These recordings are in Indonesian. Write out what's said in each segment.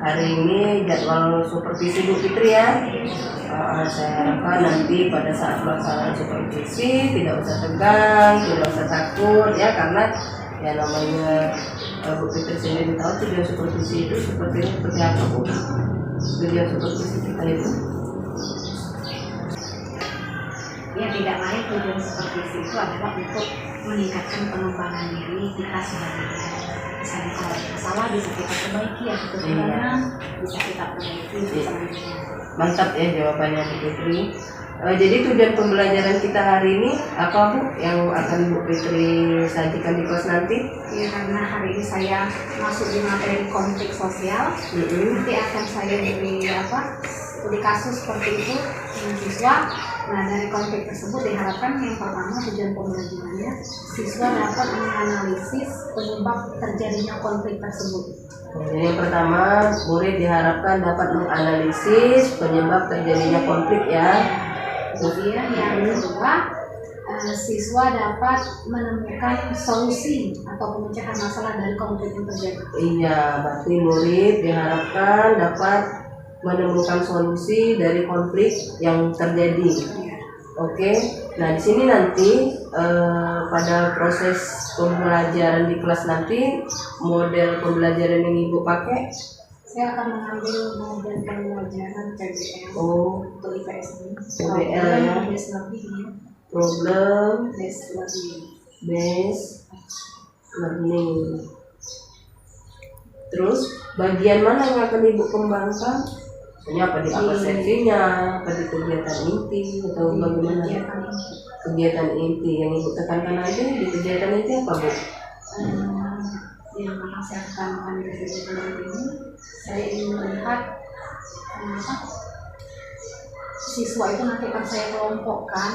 hari ini jadwal supervisi Bu Fitri ya. Saya harapkan nanti pada saat pelaksanaan supervisi tidak usah tegang, tidak usah takut ya, karena ya namanya Bu Fitri sendiri tahu tujuan supervisi itu seperti apa Bu? Tujuan supervisi kita itu ya tidak lain, tujuan supervisi itu adalah untuk meningkatkan pengembangan diri kita sebagai misalnya kalau ada masalah bisa kita perbaiki, atau kekurangan bisa kita perbaiki selanjutnya. Mantap ya jawabannya Bu Fitri. Jadi tujuan pembelajaran kita hari ini apa Bu yang akan Bu Fitri sajikan di kelas nanti? Ya, karena hari ini saya masuk di materi konflik sosial, nanti akan saya beri kasus seperti itu dengan siswa. Nah, dari konflik tersebut diharapkan yang pertama tujuan pembelajarannya siswa dapat menganalisis penyebab terjadinya konflik tersebut. Jadi yang pertama, murid diharapkan dapat menganalisis penyebab terjadinya konflik ya. Kemudian yang kedua, siswa dapat menemukan solusi atau pemecahan masalah dari konflik yang terjadi. Iya, berarti murid diharapkan dapat menemukan solusi dari konflik yang terjadi. Oke, nah di sini nanti pada proses pembelajaran di kelas nanti model pembelajaran yang Ibu pakai. Saya akan mengambil model pembelajaran PBL untuk IPS ini. PBL ya. Problem based learning. Terus bagian mana yang akan Ibu kembangkan? Apa di persepsinya, apa di kegiatan inti, atau bagaimana? Kegiatan inti yang Ibu tekankan aja di kegiatan inti apa Bu? Yang mana saya tekankan di kegiatan ini, saya ingin melihat siswa itu nanti akan saya kelompokkan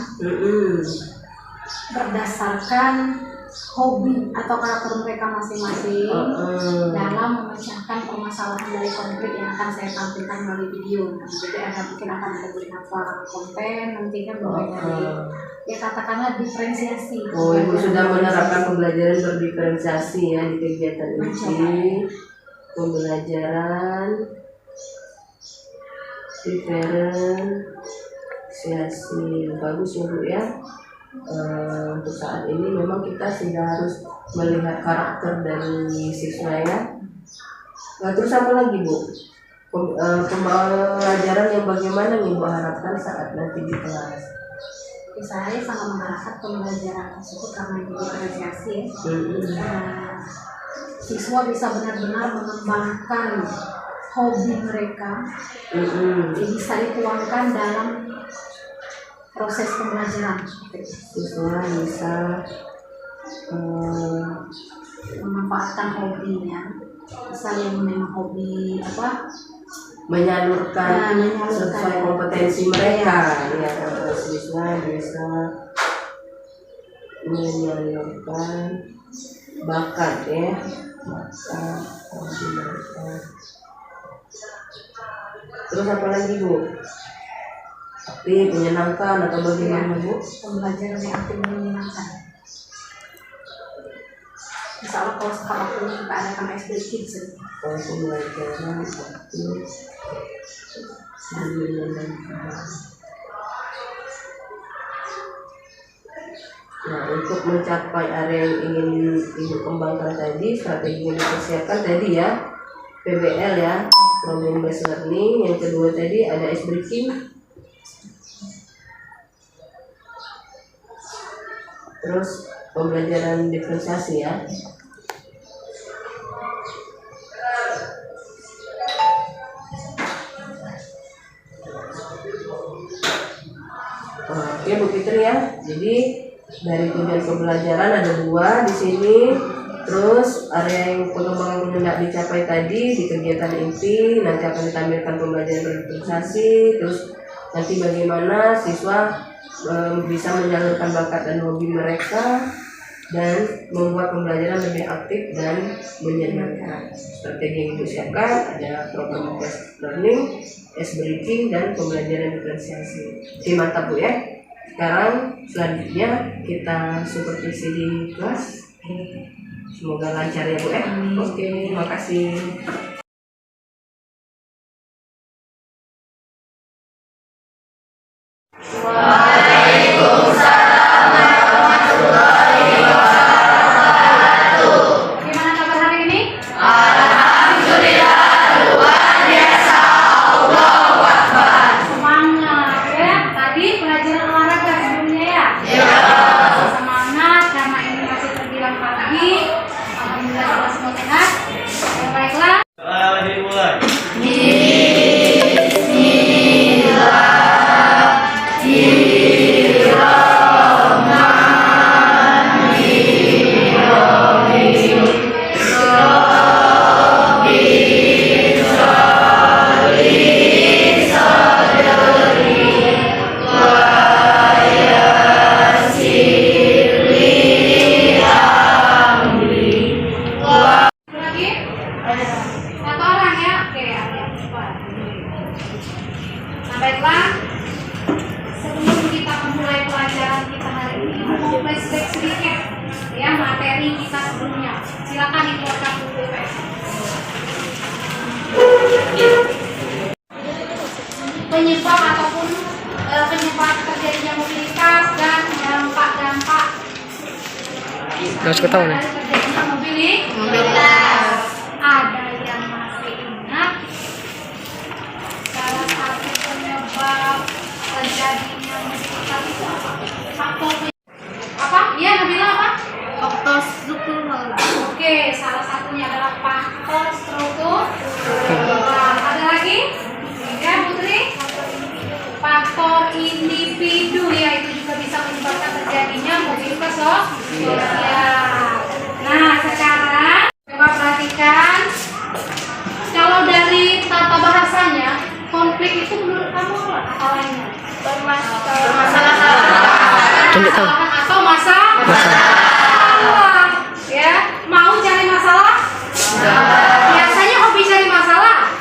berdasarkan hobi atau karakter mereka masing-masing dalam memecahkan permasalahan dari konflik yang akan saya tampilkan melalui video. Jadi mungkin akan ada beberapa konten nanti kan mulai dari ya katakanlah diferensiasi. Ibu sudah menerapkan pembelajaran berdiferensiasi ya di kegiatan ini. Pembelajaran diferensiasi bagus ya Bu ya. Untuk saat ini memang kita sudah harus melihat karakter dari siswa ya. Nah, terus apa lagi Bu? Pembelajaran yang bagaimana yang Ibu harapkan saat nanti di kelas? Saya sangat mengharapkan pembelajaran tersebut karena diferensiasi siswa bisa benar-benar mengembangkan hobi mereka, bisa dituangkan dalam proses pembelajaran. Siswa bisa memanfaatkan hobinya, misalnya memang hobi menyalurkan sesuai kompetensi mereka ya. Siswa bisa menyalurkan bakat ya, hobi mereka. Terus apa lagi Bu? Aktif, menyenangkan atau bagaimana Bu? Pembelajaran yang aktif menyenangkan. Misalnya kalau sekolah ini kita adakan SD Kids. Kalau pembelajaran aktif menyenangkan. Nah, untuk mencapai area yang ingin Ibu kembangkan tadi, strategi yang dipersiapkan tadi ya, PBL ya, problem based learning. Yang kedua tadi ada ice breaking. Terus pembelajaran diferensiasi ya. Oke Bu Fitri ya. Jadi dari tujuan pembelajaran ada 2 di sini. Terus area yang pengembangan hendak dicapai tadi di kegiatan inti nanti akan ditampilkan pembelajaran diferensiasi. Terus nanti bagaimana siswa bisa menyalurkan bakat dan hobi mereka dan membuat pembelajaran lebih aktif dan menyenangkan. Strategi yang disiapkan ada program based learning, ice breaking, dan pembelajaran diferensiasi. Oke, mantap Bu ya. Sekarang selanjutnya kita supervisi di kelas. Semoga lancar ya Bu ya. Oke, makasih. Gimana kabar hari ini? Semangat ya. Tadi pelajaran olahraga sebelumnya ya. Semangat karena ini masih terbilang pagi. Alhamdulillah kita semua sehat. Ya, baiklah. Lagi? Satu orang ya? Oke, nah baiklah. Sebelum kita memulai pelajaran kita hari ini, mau flashback sedikit ya materi kita sebelumnya. Silakan dikeluarkan buku. Penyebab ataupun penyebab terjadinya mobilitas dan dampak-dampak Harus ketahuan nih. terjadinya mobilitas. Ada yang masih ingat salah satu penyebab terjadinya mobilitas itu apa? Faktor apa? Iya, Nabila apa? Faktor struktural. Oke, salah satunya adalah faktor struktural. Ada lagi? Ya, Putri? Faktor individu ya, itu juga bisa menyebabkan terjadinya mobilitas sosial. Nah, sekarang coba perhatikan, kalau dari tata bahasanya, konflik itu menurut kamu apa lainnya? Tunjuk tahu. Atau masalah. Ya, mau cari masalah? Biasanya hobi cari masalah.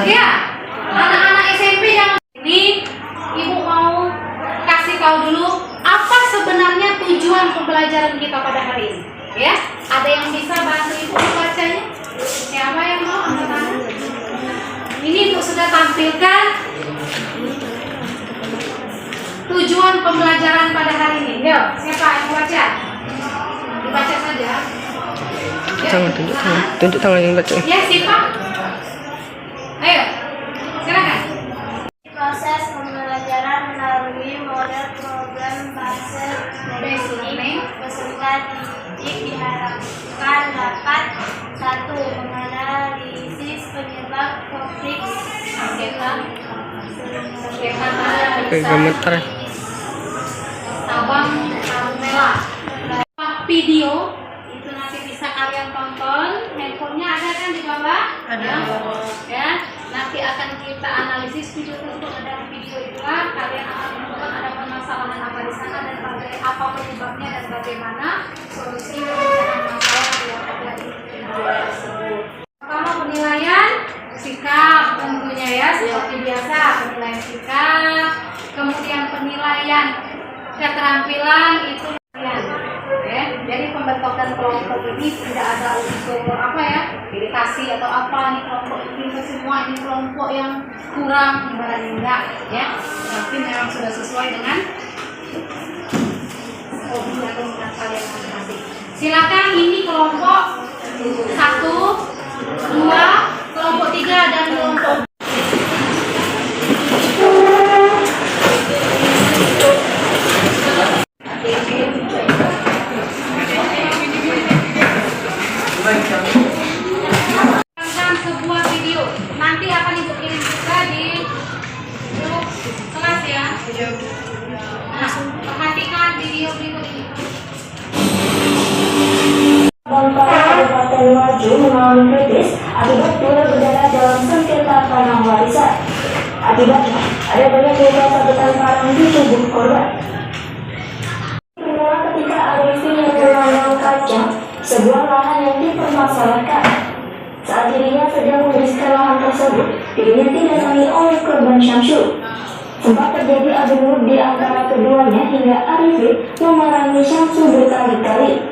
Ya, anak-anak SMP yang ini ibu mau kasih tahu dulu apa sebenarnya tujuan pembelajaran kita pada hari ini. Ya, ada yang bisa bantu ibu membacanya? Siapa yang mau angkat tangan? Ini ibu sudah tampilkan tujuan pembelajaran pada hari ini. Yuk, siapa yang mau baca? Dibaca saja. Tangan, tunjuk tangan yang baca. Ya, siapa? Ayo, silakan. Proses pembelajaran melalui model program base learning peserta didik diharapkan dapat 1. Menganalisis penyebab konflik Gemeter. Sabang Carmela. Video itu nanti bisa kalian tonton. Handphonenya ada kan di bawah? Ada. Ya, nanti akan kita analisis video tersebut. Ada video itulah kalian akan menemukan ada permasalahan apa di sana dan apa penyebabnya dan bagaimana solusi pemecahan masalah yang ada di video tersebut. Pertama, penilaian sikap tentunya ya, seperti biasa penilaian sikap, kemudian penilaian keterampilan itu ya. Jadi pembentukan kelompok ini tidak ada unsur apa ya, iritasi atau apa nih kelompok ini semua ini kelompok yang kurang ibaratnya enggak ya, tapi memang sudah sesuai dengan hobi atau minat kalian masing-masing. Silakan ini kelompok 1, 2, kelompok 3 dan kelompok sebuah video nanti akan ibu kirim juga di grup kelas ya. Nah, perhatikan video berikut ini. Bangka Kabupaten Maju mengalami kritis akibat dua berdarah dalam sengketa tanah warisan. Akibatnya, ada banyak luka sabetan parang di tubuh korban. Bermula ketika Arifin yang menanam kacang, sebuah lahan yang dipermasalahkan. Saat dirinya sedang membersihkan lahan tersebut, dirinya didatangi oleh korban Syamsul. Sempat terjadi adu mulut di antara keduanya hingga Arifin memarahi Syamsul berkali-kali.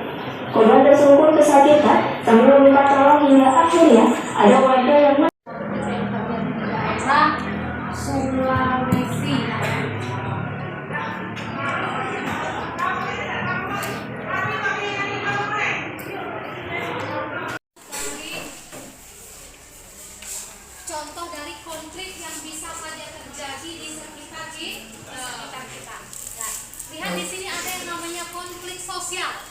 Korban tersungkur kesakitan sambil meminta tolong hingga akhirnya ada warga yang daerah Sulawesi. contoh dari konflik yang bisa saja terjadi di sekitar kita. Nah, lihat di sini ada yang namanya konflik sosial.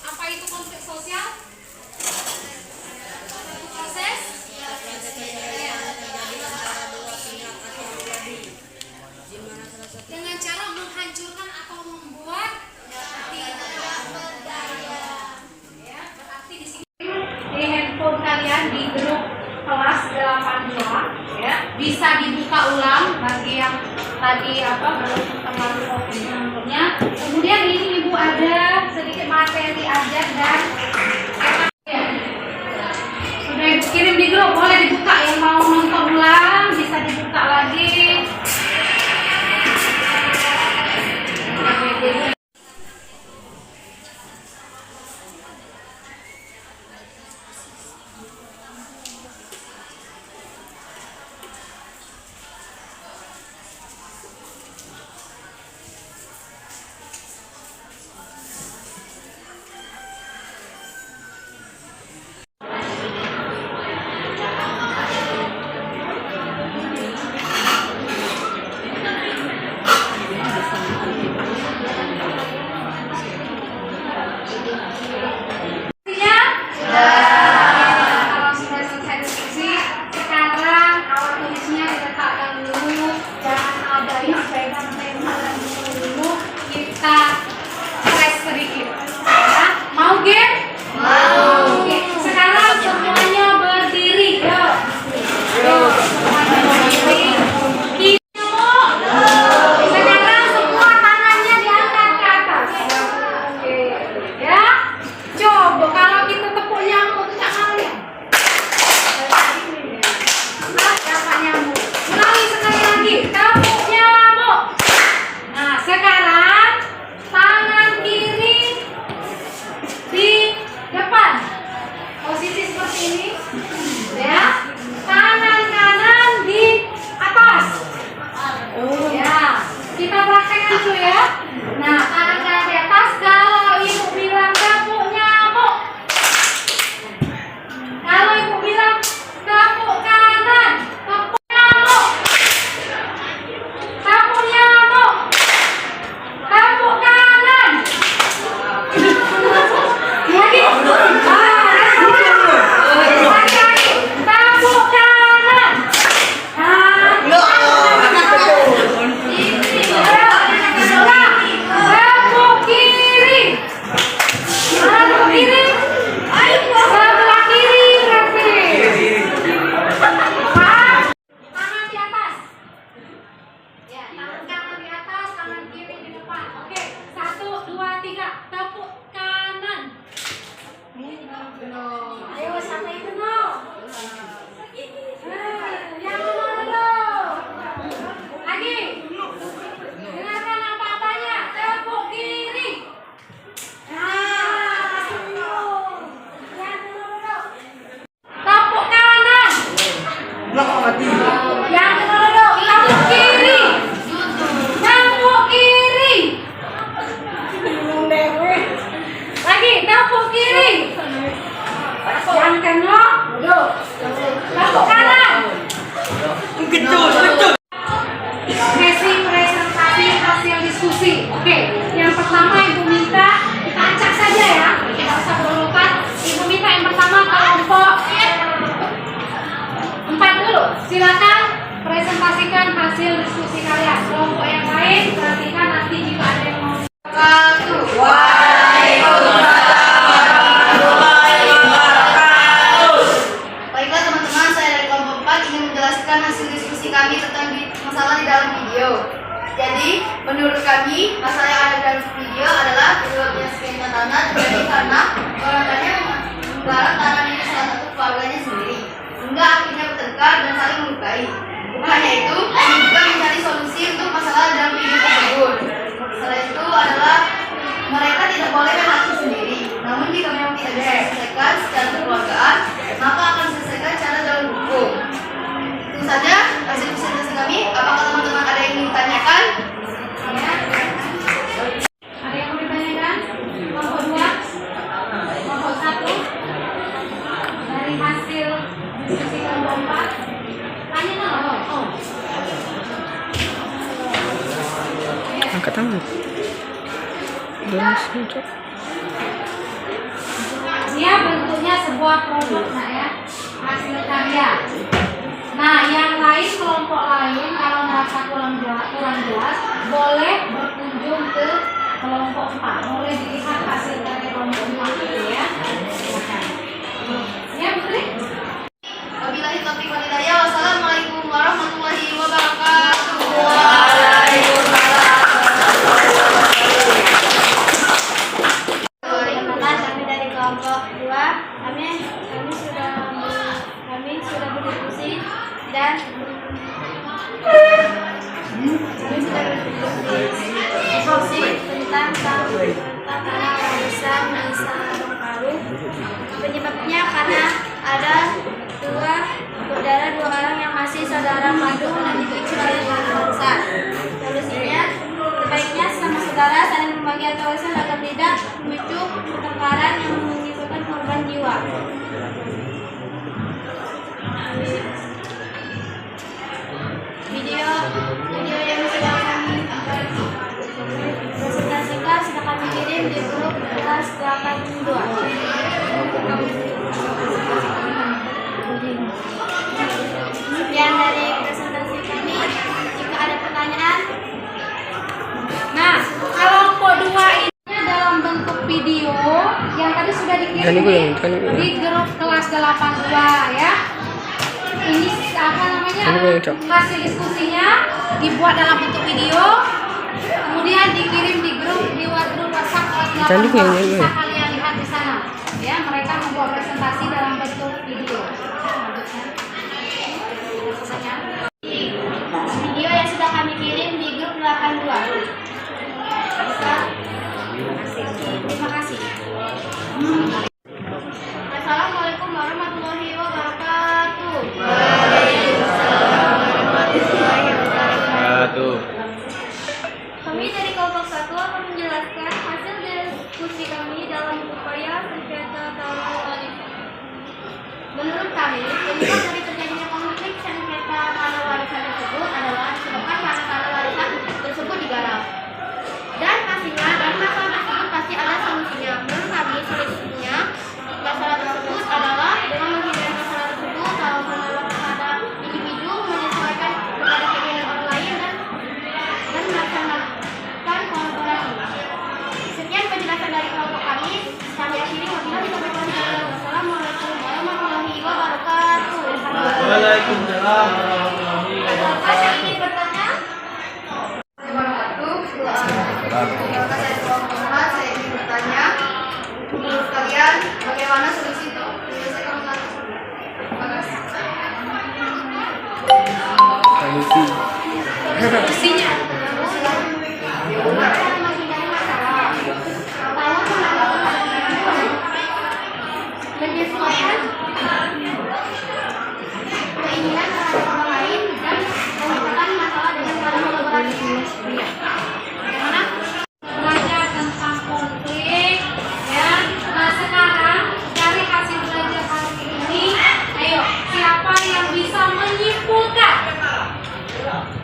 Apa itu konflik sosial? Satu proses dengan cara menghancurkan atau membuat tidak berdaya. Ya, berarti di sini di handphone kalian di grup kelas 82 ya, bisa dibuka ulang bagi yang tadi belum terlalu fokus menontonnya. Kemudian ini Ibu ada sedikit materi ajar dan ya. Sudah Ibu kirim di grup, boleh dibuka yang mau nonton ulang bisa dibuka lagi. Silakan presentasikan hasil diskusi kalian. Kelompok yang lain perhatikan nanti jika ada yang mau. Baiklah teman-teman, saya dari kelompok 4 ingin menjelaskan hasil diskusi kami tentang masalah di dalam video. Jadi, menurut kami, masalah yang ada dalam video adalah periode skema tanah terjadi karena orang tuanya menggarap tanah milik salah satu keluarganya sendiri, hingga akhirnya bertengkar dan saling melukai. Bukan hanya itu, kami juga mencari solusi untuk masalah dalam video tersebut. Masalah itu adalah mereka tidak boleh main hakim sendiri. Namun jika memang tidak bisa diselesaikan secara kekeluargaan, maka akan diselesaikan secara jalur hukum. Itu saja hasil presentasi kami. Apakah teman-teman ada yang ingin ditanyakan? Ya. Ada yang mau ditanyakan? Kelompok 2, kelompok 1, dari hasil diskusi kelompok 4. angkat tangan. Terus cok. Dia bentuknya sebuah produk, nak ya, hasil karya. Nah, yang lain, kelompok lain kalau merasa kurang jelas boleh berkunjung ke kelompok 4. Boleh dilihat hasil karya kelompok 4 itu ya. Silakan. Ya, betul. Wabillahi taufiq wal hidayah. Wassalamualaikum warahmatullahi wabarakatuh. Teman-teman, kami dari kelompok 2, kami sudah berdiskusi dan tentang tanah warisan di Bengkalu. Penyebabnya karena ada dua orang yang masih saudara kandung dan dipicu oleh warisan. Solusinya, sebaiknya sama saudara saling membagi harta warisan agar tidak memicu pertengkaran yang menimbulkan korban jiwa. Video yang sudah kami presentasikan sudah kami kirim di grup kelas 82. Sekian dari presentasi kami. Jika ada pertanyaan, Nah, kelompok 2 ini dalam bentuk video yang tadi sudah dikirim di grup kelas 82 ya. Ini apa namanya? Hasil diskusinya dibuat dalam bentuk video, kemudian dikirim di grup WhatsApp kelas 82. Bisa kalian lihat di sana. Ya, mereka membuat presentasi dalam bentuk video. video yang sudah kami kirim di grup 82. Terima kasih. Assalamualaikum warahmatullahi wabarakatuh. Kami dari kelompok 1 akan menjelaskan hasil diskusi kami dalam upaya sengketa tanah warisan. Menurut kami, penyebab dari terjadinya konflik sengketa tanah warisan tersebut adalah disebabkan karena tanah warisan tersebut digarap. Dan pastinya dari masalah tersebut pasti ada solusinya. Menurut kami, solusinya masalah tersebut adalah dengan menghindari masalah tersebut kalau menolak kepada individu, menyesuaikan kepada keinginan orang lain dan melaksanakan kolaborasi. Sekian penjelasan dari kelompok kami. Kami akhiri wabillahi taufiq wal hidayah. Wassalamualaikum warahmatullahi wabarakatuh. Waalaikumsalam warahmatullahi wabarakatuh. Ada yang ingin bertanya? Terima kasih kelompok 4. Saya ingin bertanya, menurut kalian bagaimana solusi untuk menyelesaikan masalah tersebut? Terima kasih. Solusinya Menghindari masalah. Kalau menyesuaikan keinginan terhadap orang lain dan memecahkan masalah dengan cara kolaborasi. Bagaimana? belajar tentang konflik ya. Nah, sekarang dari hasil belajar hari ini, ayo siapa yang bisa menyimpulkan?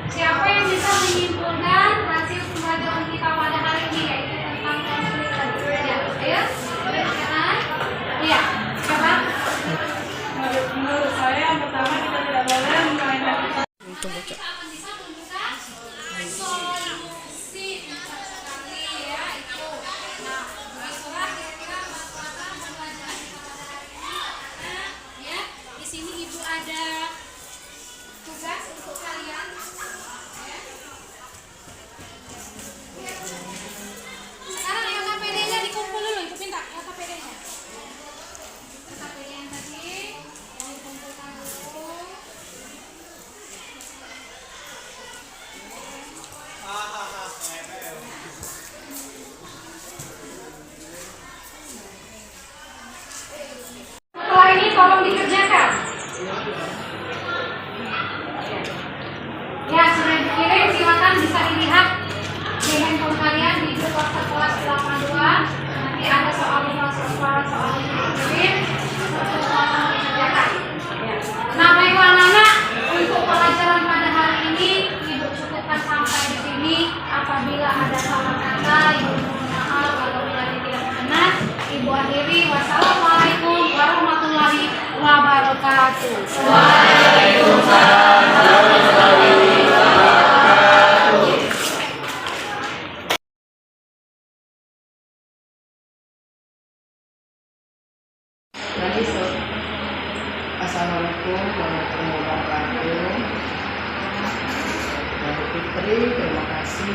Siapa yang bisa menyimpulkan hasil pembelajaran kita pada hari ini, yaitu tentang konflik tadi? Ya, ayo. Silakan. Iya, siapa? Menurut saya yang pertama kita tidak boleh memainkan Untung baca. Kita akan bisa menunjukkan solusi sekali ya itu. Nah, itulah kira-kira masalah pembelajaran kita pada hari ini. Karena ya di sini ibu ada tugas untuk kalian. Ya. Sekarang yang KPD-nya dikumpul dulu, itu minta yang KPD-nya. KPD yang tadi yang dikumpulkan dulu.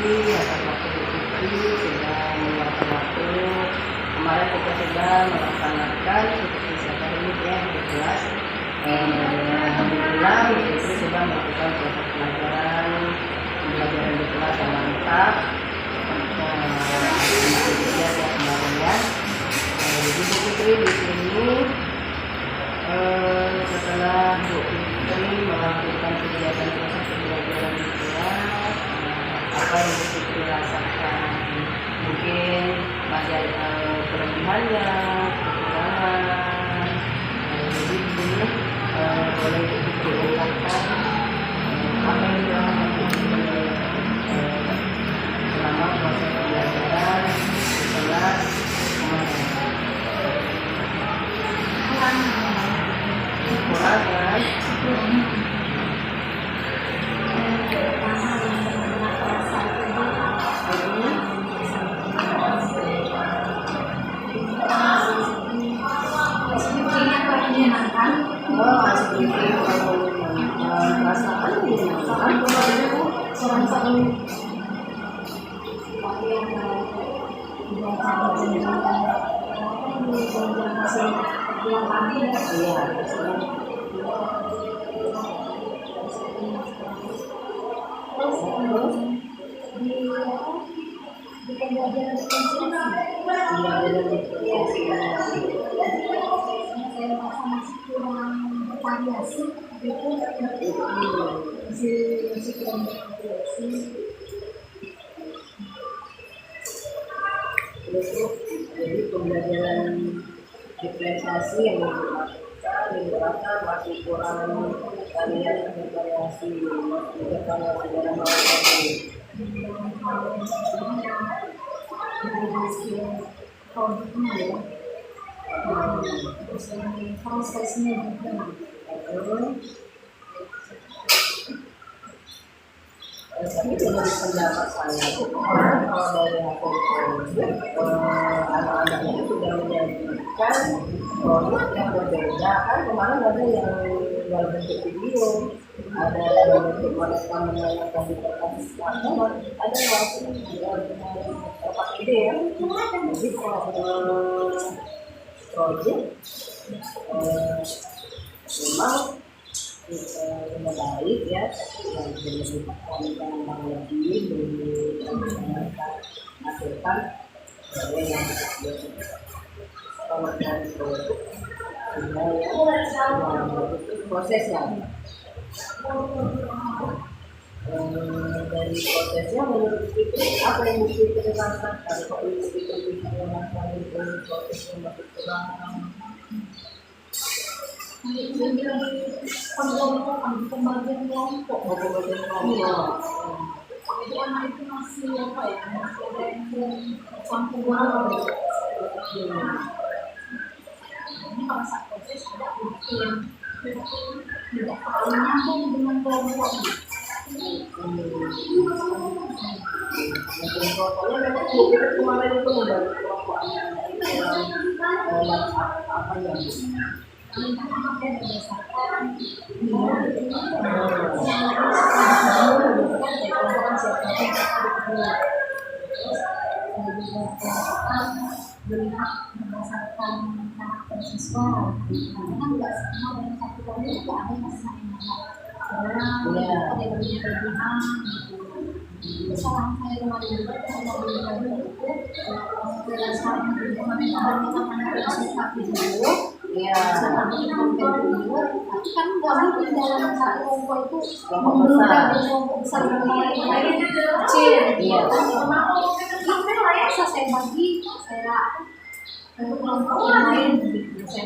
atas waktu Fitri sudah meluangkan waktu. Kemarin kita sudah melaksanakan seperti siapa ini ya di kelas. Alhamdulillah Fitri sudah melakukan proses pembelajaran di kelas yang mantap. Jadi Bu Fitri di sini setelah Bu Fitri melakukan kegiatan proses pembelajaran di kelas, apa yang Bu Fitri rasakan? Mungkin masih ada kelebihannya, kekurangan. Jadi di sini boleh Bu Fitri ungkapkan apa yang dirasakan selama proses pembelajaran di kelas kemarin. Kekurangan. Jadi pembelajaran diferensiasi yang dilakukan masih kurang kalian bervariasi dalam bahasa prosesnya juga. Tapi menurut pendapat saya, kalau dari hasil anak-anak itu sudah menjadikan produk yang berbeda. Kan kemarin ada yang dalam bentuk video, ada dalam bentuk mereka menanyakan di kertas, ada yang langsung kertas ide ya. Jadi project memang lebih baik ya, yang lebih kembang lebih menghasilkan yang dari produk prosesnya. Dari prosesnya menurut itu apa yang mesti kita rasakan kalau kita bisa melakukan prosesnya masih kurang. Pembagian kelompok. Jadi anak itu masih apa ya? Masih ada yang campur baur. Ini pada saat proses ada yang tidak terlalu nyambung dengan kelompoknya. Kelompoknya memang kita kemarin itu membantu kelompok anak-anak ini dalam apa yang melihat berdasarkan karakter siswa, karena kan nggak semua dalam satu kali juga ada yang ada yang berlebihan. Kesalahan saya kemarin juga saya itu berdasarkan kemarin anak yang suka video. Tapi kan nggak mungkin dalam satu kelompok itu kelompok besar dengan yang lain kecil. Masa saya bagi saya kelompok yang lain, saya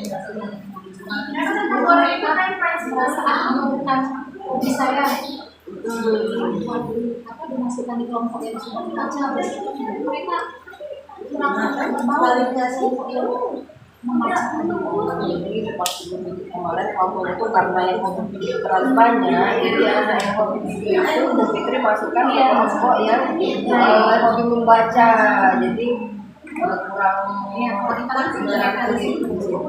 merasa bukan hobi saya dimasukkan di kelompok yang sudah dibaca. Mereka kurang membawa kelompok yang jadi waktu kemarin kelompok itu karena yang hobi video terlalu banyak, jadi anak yang hobi video itu Bu Fitri masukkan ke kelompok yang hobi membaca, jadi kurang interaktif gitu.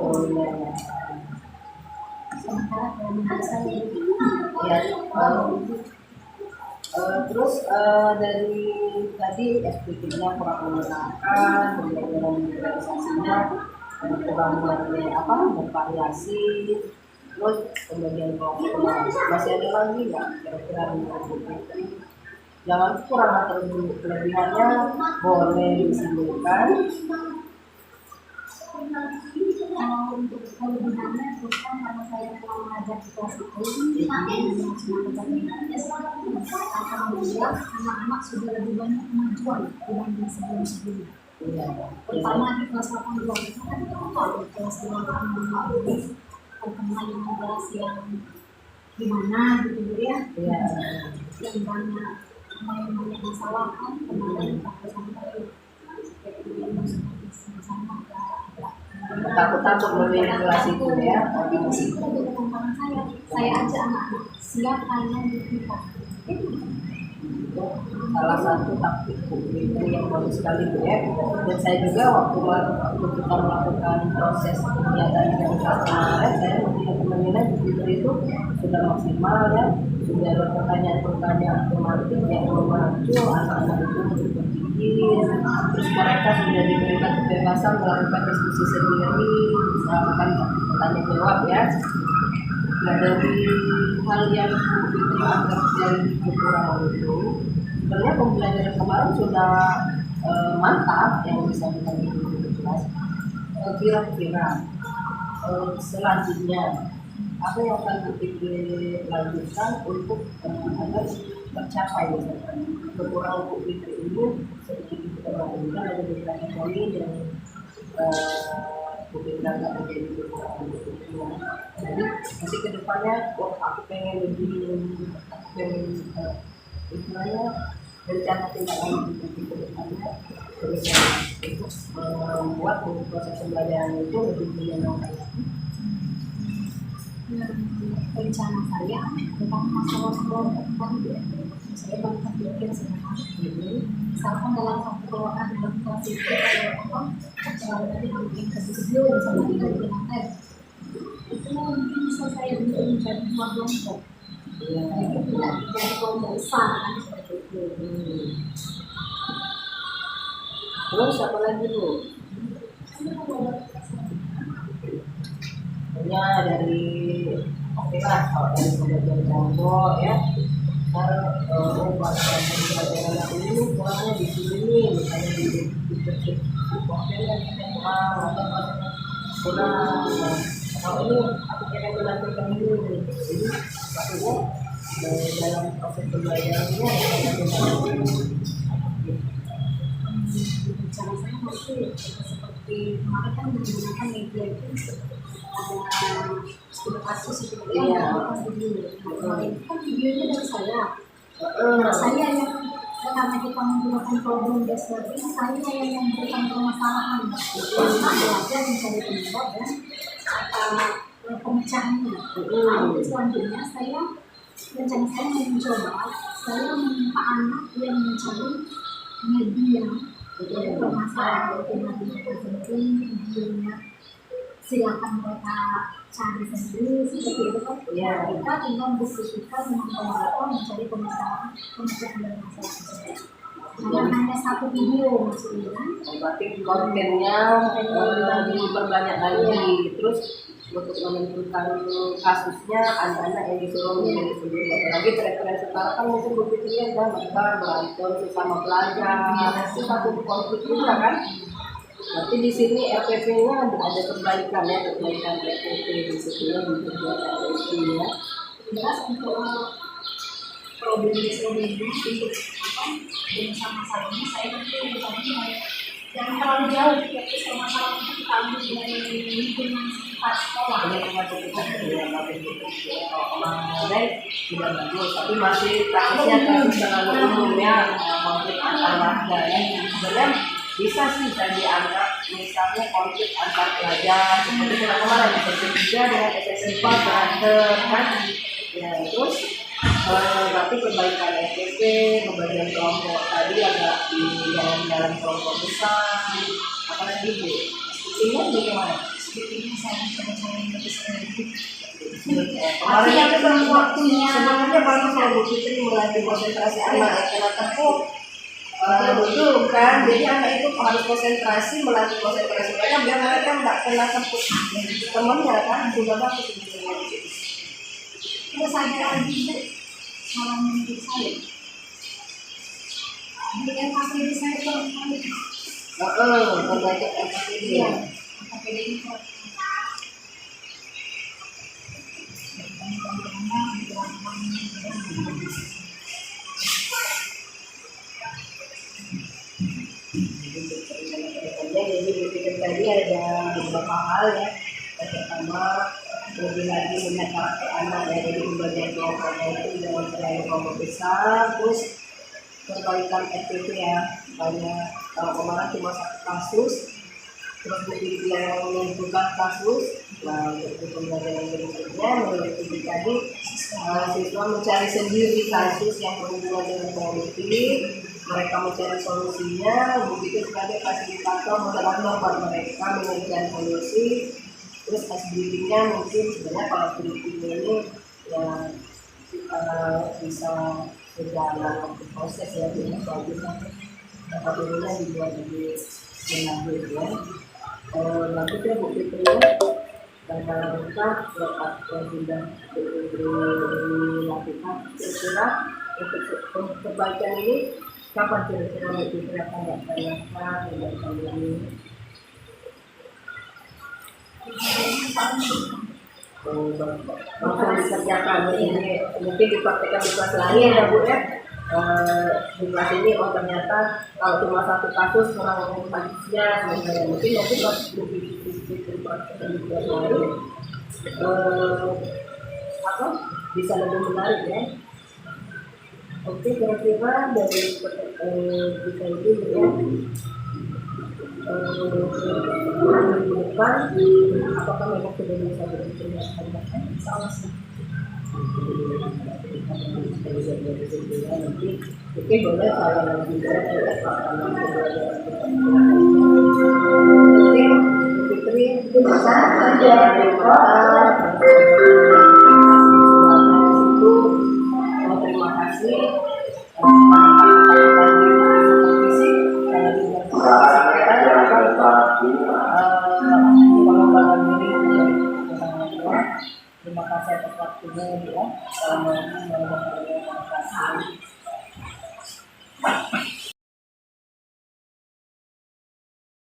Terus dari tadi SPP-nya kurang menggunakan, pembelajaran digitalisasinya kurang bervariasi, terus pembagian kelompok masih ada lagi nggak kira-kira yang jangan kurang atau kelebihannya boleh disebutkan. Untuk kelebihannya terus kan karena saya telah mengajar di kelas itu alhamdulillah anak-anak sudah lebih banyak kemajuan dibanding sebelum-sebelumnya. Pertama di kelas 82 itu kan di kelas 2 ini terkena yang kelas yang gimana gitu ya, yang banyak masalah kan kemarin sampai sama takut memanipulasi itu ya. Itu tantangan saya ajak anak-anak siap kalian dikritik. Salah satu taktik publik yang bagus sekali itu ya. Dan saya juga waktu kita melakukan proses kegiatan yang kemarin, saya menilai Twitter itu sudah maksimal ya, sudah ada pertanyaan-pertanyaan tematik yang memacu anak-anak itu untuk berpikir, terus mereka sudah diberikan kebebasan melakukan diskusi sendiri, melakukan tanya jawab ya. Nah dari hal yang terjadi kekurangan itu, sebenarnya pembelajaran kemarin sudah mantap yang bisa kita jelas. Kira-kira selanjutnya apa yang akan dilanjutkan untuk agar tercapai misalkan kekurangan publik ini sedikit kita bangunkan ada beberapa poin yang mungkin nggak menjadi kekurangan publiknya. Jadi nanti kedepannya, aku pengen lebih, aku pengen istilahnya rencana tindak lanjut ke depannya untuk membuat proses pembelajaran itu lebih menyenangkan. Rencana saya tentang masalah kelompok tadi saya baru terpikir sebenarnya. Misalkan dalam satu kelompok dalam kelas itu ada dari mungkin ke video sama dengan lantai itu mungkin bisa saya bikin menjadi dua kelompok. Jadi tidak jadi kelompok besar kan seperti itu. Terus apa lagi tuh? Hanya dari oke lah kalau dari pembelajaran kelompok ya. Kalau pembelajaran yang ini kurangnya di sini, misalnya di konten kan kita kurang. Kalau ini aku kira melanjutkan dulu, jadi maksudnya dalam proses pembelajarannya Cara saya masih seperti kemarin kan menggunakan media itu ada studi kasus seperti itu kemarin kan videonya dari saya yang karena kita menggunakan problem based learning saya yang memberikan permasalahan belajar mencari penyebab dan pemecahannya. Lalu selanjutnya saya rencana saya mencoba saya meminta anak yang mencari media permasalahan tematika penting videonya silakan mereka cari sendiri seperti itu kan kita tinggal berdiskusikan dengan moderator mencari pemecahan dari masalah tersebut jangan hanya satu video maksudnya kan berarti kontennya diperbanyak lagi terus untuk menentukan kasusnya anak-anak yang disuruh menjadi sendiri apalagi tren-tren sekarang kan mungkin berpikirnya mereka berantem sesama pelajar itu satu konflik juga kan. Berarti di sini RPP-nya ada perbaikan ya, perbaikan RPP di situ ya untuk RPP ya. jelas untuk problem ini untuk dengan masalahnya saya nanti misalnya jangan terlalu jauh tapi masalah itu kita ambil dari lingkungan sekitar sekolah Ini termasuk kita kemarin sudah bagus, tapi masih kasusnya terlalu umum ya, konflik antar warga ya. Sebenarnya bisa sih saya dianggap misalnya konflik antar pelajar seperti kemarin seperti juga dengan SSIPA berantem kan ya terus berarti perbaikan SPP pembagian kelompok tadi agak di dalam kelompok besar apalagi Bu ini bagaimana? ini saya mencoba yang lebih spesifik Kemarin itu waktunya sebenarnya bagus ya Bu Fitri melatih konsentrasi anak ya, karena tepuk duduk kan, jadi anak itu harus konsentrasi, melatih konsentrasi mereka biar mereka nggak kena tepuk temennya kan, juga bagus itu. Terus ada lagi Bu, saran menurut saya. Dengan KPD saya perempuan. Berbagai KPD ya. KPD itu. Jadi berpikir tadi ada beberapa hal ya. Yang pertama, lebih lagi melihat karakter anak ya, jadi pembagian kelompoknya itu jangan terlalu kelompok besar. Terus perbaikan FTP ya, banyak kalau kemarin cuma satu kasus, terus begitu yang menentukan kasus. Nah, untuk pembelajaran berikutnya menurut Ibu tadi siswa mencari sendiri kasus yang berhubungan dengan politik, mereka mencari solusinya, begitu sebagai fasilitator moderator buat mereka mencari solusi. Terus asbidingnya mungkin sebenarnya kalau kurikulum ini ya kita bisa berjalan waktu proses ya, tidak bagus dapat dulunya dibuat lebih mengambil ya. Nanti saya Bu Fitri dan dalam kita lepas yang sudah dilakukan kira-kira untuk perbaikan ini kapan kira-kira Bu Fitri akan dilaksanakan perbaikan ini? Langsung dikerjakan ini mungkin dipraktekkan di kelas lain ya Bu ya. Di kelas ini oh ternyata kalau cuma satu kasus kurang kasusnya sebenarnya mungkin nanti lebih dipraktekkan di kelas lain bisa lebih menarik ya. Oke, kira-kira dari kita itu ya depan apakah memang sudah bisa diperlihatkan salah sih nanti mungkin boleh saya lagi mungkin Fitri itu bisa saja